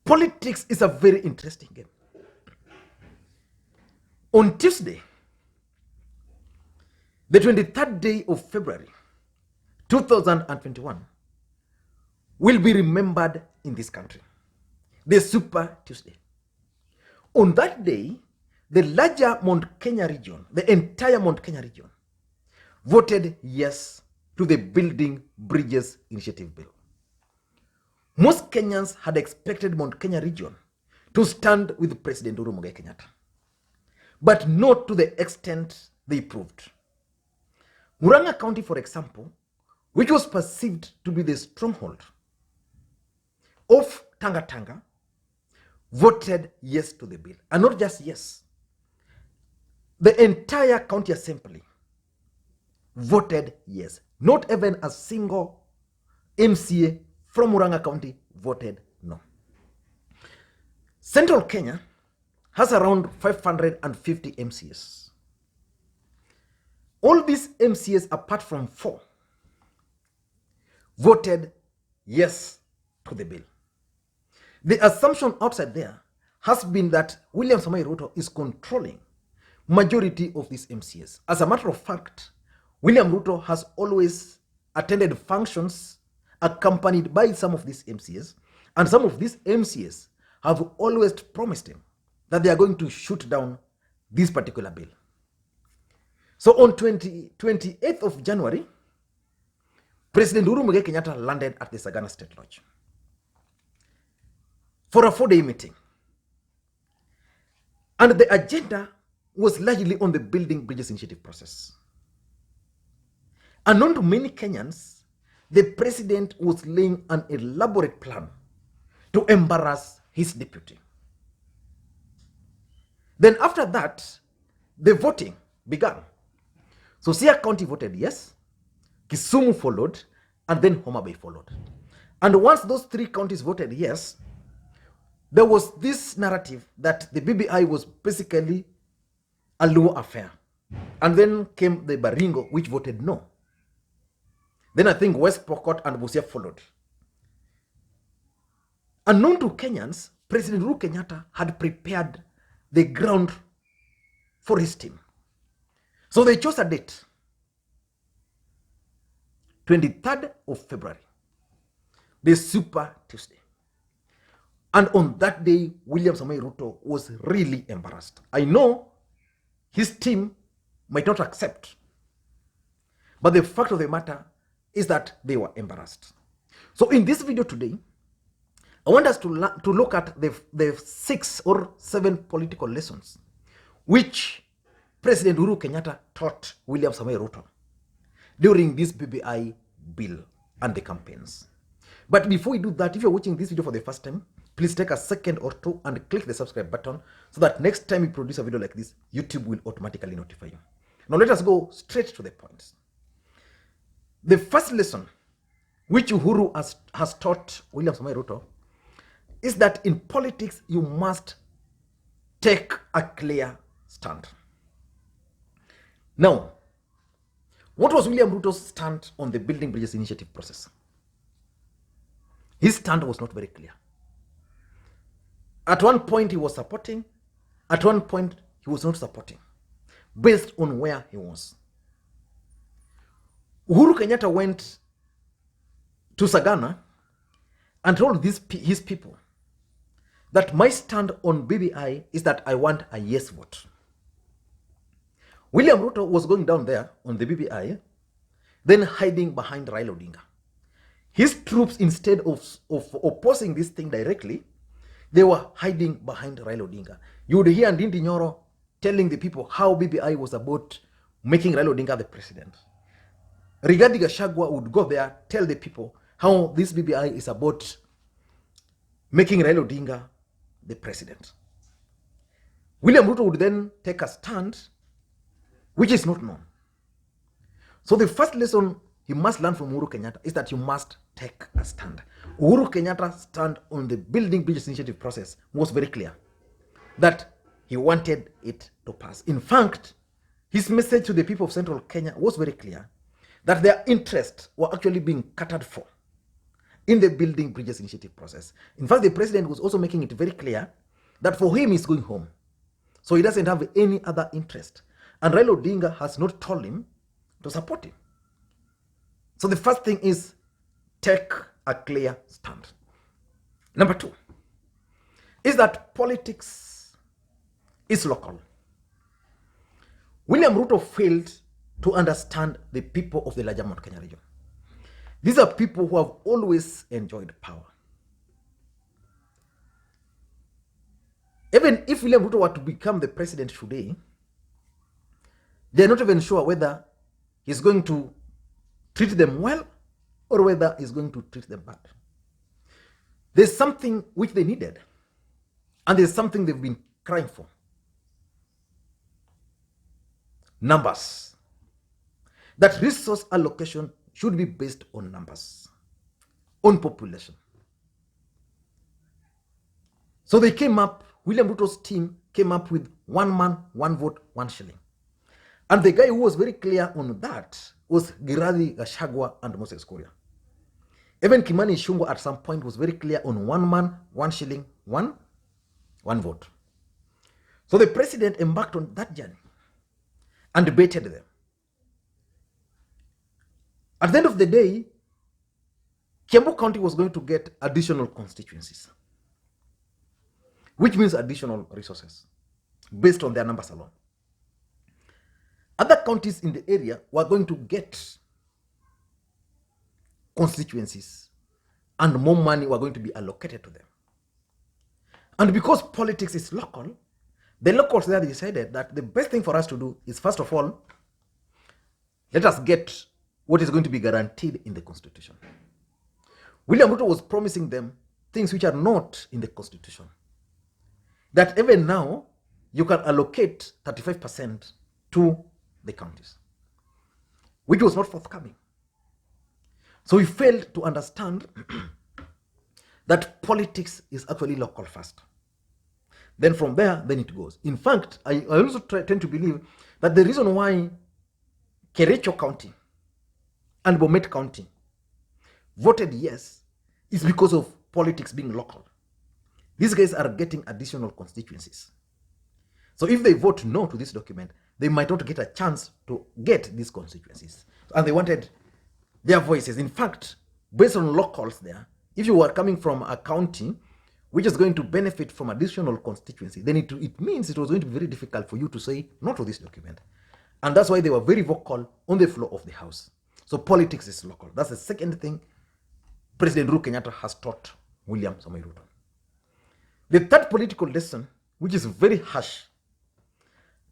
Politics is a very interesting game. On Tuesday, the 23rd day of February, 2021, will be remembered in this country. The Super Tuesday. On that day, the larger Mount Kenya region, the entire Mount Kenya region, voted yes to the Building Bridges Initiative Bill. Most Kenyans had expected Mount Kenya region to stand with President Uhuru Kenyatta, but not to the extent they proved. Murang'a County, for example, which was perceived to be the stronghold of Tanga Tanga, voted yes to the bill. And not just yes, the entire county assembly voted yes. Not even a single MCA from Murang'a County voted no. Central Kenya has around 550 MCAs. All these MCAs, apart from 4, voted yes to the bill. The assumption outside there has been that William Samoei Ruto is controlling majority of these MCAs. As a matter of fact, William Ruto has always attended functions accompanied by some of these MCAs, and some of these MCAs have always promised him that they are going to shoot down this particular bill. So on 28th of January, President Uhuru Kenyatta landed at the Sagana State Lodge for a 4-day meeting. And the agenda was largely on the Building Bridges Initiative process. Unknown to many Kenyans, the president was laying an elaborate plan to embarrass his deputy. Then after that, the voting began. So Siaya County voted yes, Kisumu followed, and then Homa Bay followed. And once those 3 counties voted yes, there was this narrative that the BBI was basically a Luo affair. And then came the Baringo, which voted no. Then I think West Pokot and Busia followed. Unknown to Kenyans, President Uhuru Kenyatta had prepared the ground for his team. So they chose a date, 23rd of February, the Super Tuesday. And on that day, William Samoei Ruto was really embarrassed. I know his team might not accept, but the fact of the matter is that they were embarrassed. So in this video today, I want us to look at the 6 or 7 political lessons which President Uhuru Kenyatta taught William Samoei Ruto during this BBI bill and the campaigns. But before we do that, if you're watching this video for the first time, please take a second or 2 and click the subscribe button so that next time we produce a video like this, YouTube will automatically notify you. Now let us go straight to the point. The first lesson which Uhuru has taught William Samoei Ruto is that in politics, you must take a clear stand. Now, what was William Ruto's stand on the Building Bridges Initiative process? His stand was not very clear. At one point, he was supporting. At one point, he was not supporting, based on where he was. Uhuru Kenyatta went to Sagana and told his people that my stand on BBI is that I want a yes vote. William Ruto was going down there on the BBI, then hiding behind Raila Odinga. His troops, instead of opposing this thing directly, they were hiding behind Raila Odinga. You would hear Ndindi Nyoro telling the people how BBI was about making Raila Odinga the president. Rigathi Gachagua would go there, tell the people how this BBI is about making Raila Odinga the president. William Ruto would then take a stand which is not known. So the first lesson you must learn from Uhuru Kenyatta is that you must take a stand. Uhuru Kenyatta's stand on the Building Bridges Initiative process was very clear, that he wanted it to pass. In fact, his message to the people of Central Kenya was very clear, that their interests were actually being catered for in the Building Bridges initiative process. In fact, the president was also making it very clear that for him, he's going home. So he doesn't have any other interest. And Raila Odinga has not told him to support him. So the first thing is take a clear stand. Number two is that politics is local. William Ruto failed to understand the people of the larger Mount Kenya region. These are people who have always enjoyed power. Even if William Ruto were to become the president today, they're not even sure whether he's going to treat them well or whether he's going to treat them bad. There's something which they needed, and there's something they've been crying for. Numbers. That resource allocation should be based on numbers, on population. So they came up, William Ruto's team came up with 1 man, 1 vote, 1 shilling. And the guy who was very clear on that was Girathi Gachagua and Moses Kuria. Even Kimani Ichung'wah at some point was very clear on 1 man, 1 shilling, 1 vote. So the president embarked on that journey and debated them. At the end of the day, Kiambu County was going to get additional constituencies, which means additional resources based on their numbers alone. Other counties in the area were going to get constituencies and more money were going to be allocated to them. And because politics is local, the locals there decided that the best thing for us to do is, first of all, let us get what is going to be guaranteed in the constitution. William Ruto was promising them things which are not in the constitution. That even now, you can allocate 35% to the counties, which was not forthcoming. So he failed to understand that politics is actually local first. Then from there, then it goes. In fact, I also tend to believe that the reason why Kericho County and Bomet County voted yes is because of politics being local. These guys are getting additional constituencies. So if they vote no to this document, they might not get a chance to get these constituencies. And they wanted their voices. In fact, based on locals there, if you were coming from a county which is going to benefit from additional constituency, then it means it was going to be very difficult for you to say no to this document. And that's why they were very vocal on the floor of the House. So politics is local. That's the second thing President Uhuru Kenyatta has taught William Samoei Ruto. The third political lesson, which is very harsh,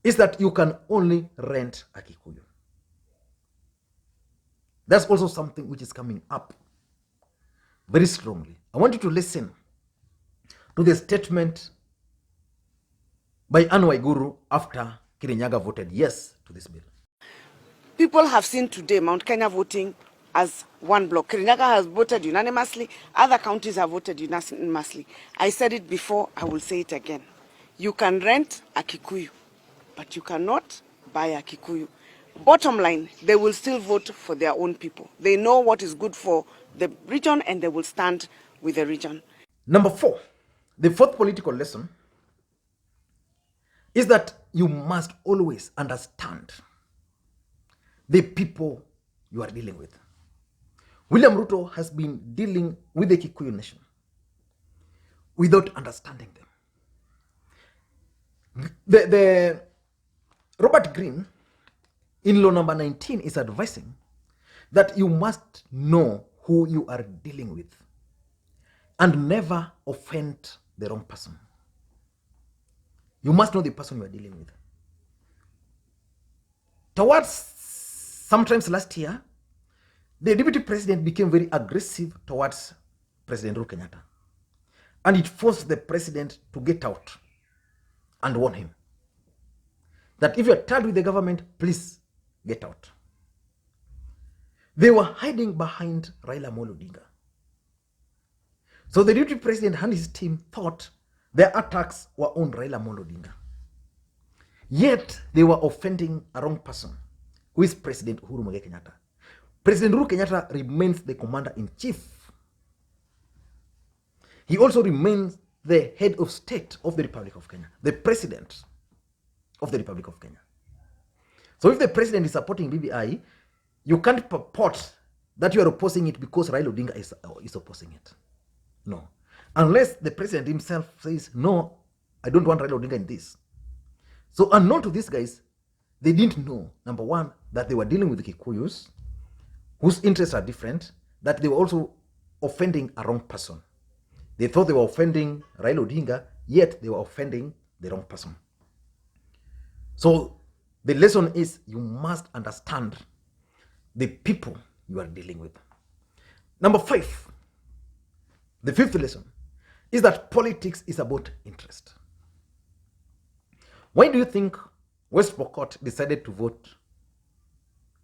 is that you can only rent a Kikuyu. That's also something which is coming up very strongly. I want you to listen to the statement by Anne Waiguru after Kirinyaga voted yes to this bill. People have seen today Mount Kenya voting as one block. Kirinyaga has voted unanimously. Other counties have voted unanimously. I said it before, I will say it again. You can rent a Kikuyu, but you cannot buy a Kikuyu. Bottom line, they will still vote for their own people. They know what is good for the region and they will stand with the region. Number 4, the fourth political lesson is that you must always understand the people you are dealing with. William Ruto has been dealing with the Kikuyu nation without understanding them. The Robert Greene, in law number 19, is advising that you must know who you are dealing with and never offend the wrong person. You must know the person you are dealing with. Towards sometimes last year, the deputy president became very aggressive towards President Uhuru Kenyatta. And it forced the president to get out and warn him that if you are tired with the government, please get out. They were hiding behind Raila Odinga. So the deputy president and his team thought their attacks were on Raila Odinga. Yet they were offending a wrong person, who is President Uhuru Kenyatta. President Uhuru Kenyatta remains the commander-in-chief He also remains the head of state of the Republic of Kenya, the president of the Republic of Kenya. So if the president is supporting BBI, you can't purport that you are opposing it because Raila Odinga is opposing it. No. Unless the president himself says, no, I don't want Raila Odinga in this. So unknown to these guys, they didn't know, number one, that they were dealing with the Kikuyus, whose interests are different, that they were also offending a wrong person. They thought they were offending Raila Odinga, yet they were offending the wrong person. So the lesson is you must understand the people you are dealing with. Number 5, the 5th lesson is that politics is about interest. Why do you think West Pokot decided to vote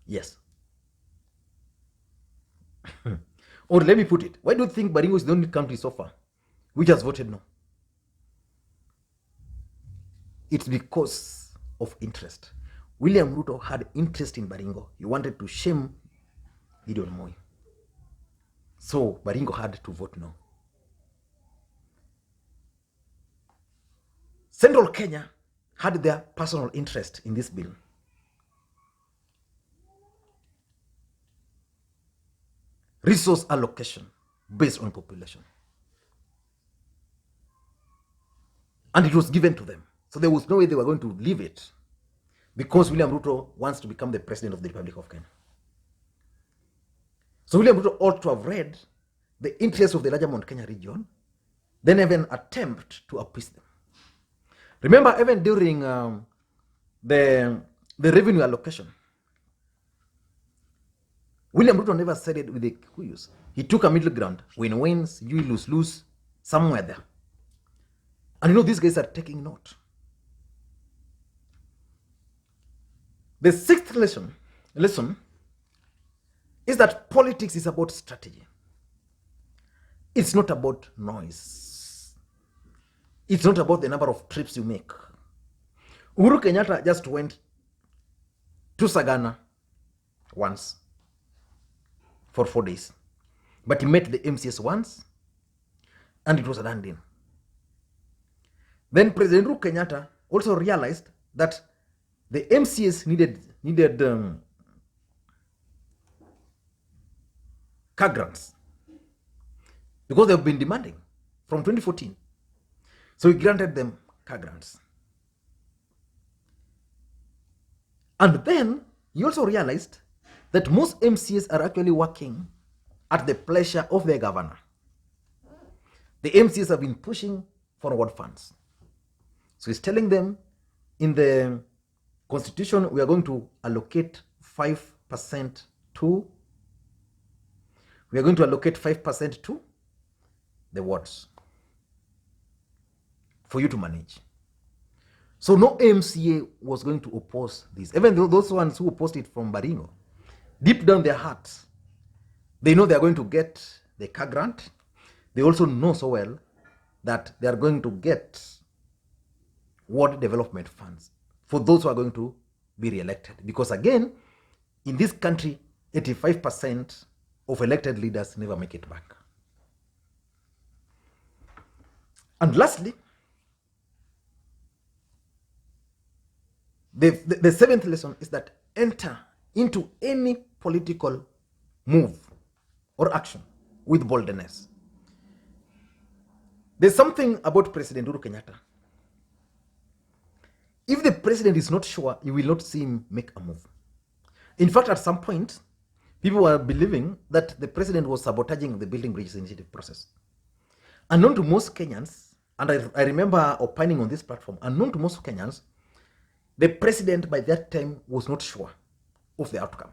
yes? Or let me put it, why do you think Baringo is the only country so far which has voted no? It's because of interest. William Ruto had interest in Baringo. He wanted to shame Gideon Moi. So Baringo had to vote no. Central Kenya had their personal interest in this bill. Resource allocation based on population. And it was given to them. So there was no way they were going to leave it because William Ruto wants to become the president of the Republic of Kenya. So William Ruto ought to have read the interests of the larger Mount Kenya region, then even attempt to appease them. Remember, even during the revenue allocation, William Ruto never sided with the Kikuyus. He took a middle ground. Win wins, you lose, somewhere there. And you know, these guys are taking note. The 6th lesson is that politics is about strategy. It's not about noise. It's not about the number of trips you make. Uhuru Kenyatta just went to Sagana once for 4 days. But he met the MCS once, and it was a done deal. Then President Uhuru Kenyatta also realized that the MCS needed car grants because they've been demanding from 2014. So he granted them car grants. And then he also realized that most MCs are actually working at the pleasure of their governor. The MCs have been pushing forward funds. So he's telling them, in the constitution, we are going to allocate 5% to the wards for you to manage. So no MCA was going to oppose this. Even though those ones who opposed it from Baringo, deep down their hearts, they know they are going to get the car grant. They also know so well that they are going to get ward development funds for those who are going to be re-elected. Because again, in this country, 85% of elected leaders never make it back. And lastly, the 7th lesson is that enter into any political move or action with boldness. There's something about President Uhuru Kenyatta. If the president is not sure, you will not see him make a move. In fact, at some point, people were believing that the president was sabotaging the Building Bridges Initiative process. Unknown to most Kenyans, and I remember opining on this platform, unknown to most Kenyans, the president by that time was not sure of the outcome.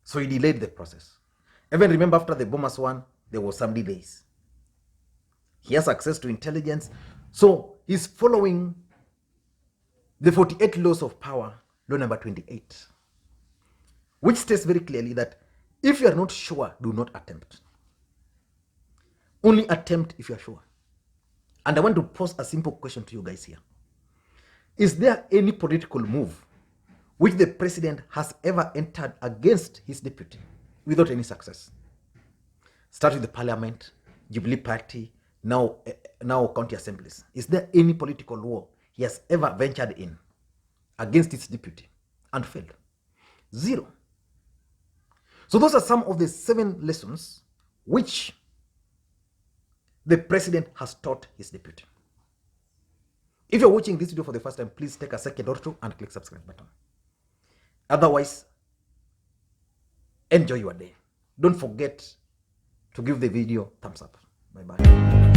So he delayed the process. Even remember, after the Bomas one, there was some delays. He has access to intelligence. So he's following the 48 laws of power, law number 28, which states very clearly that if you are not sure, do not attempt. Only attempt if you are sure. And I want to pose a simple question to you guys here. Is there any political move which the president has ever entered against his deputy without any success? Start with the parliament, Jubilee Party, now county assemblies. Is there any political war he has ever ventured in against its deputy and failed? Zero. So those are some of the 7 lessons which the president has taught his deputy. If you're watching this video for the first time, please take a second or two and click subscribe button. Otherwise, enjoy your day. Don't forget to give the video thumbs up. Bye-bye.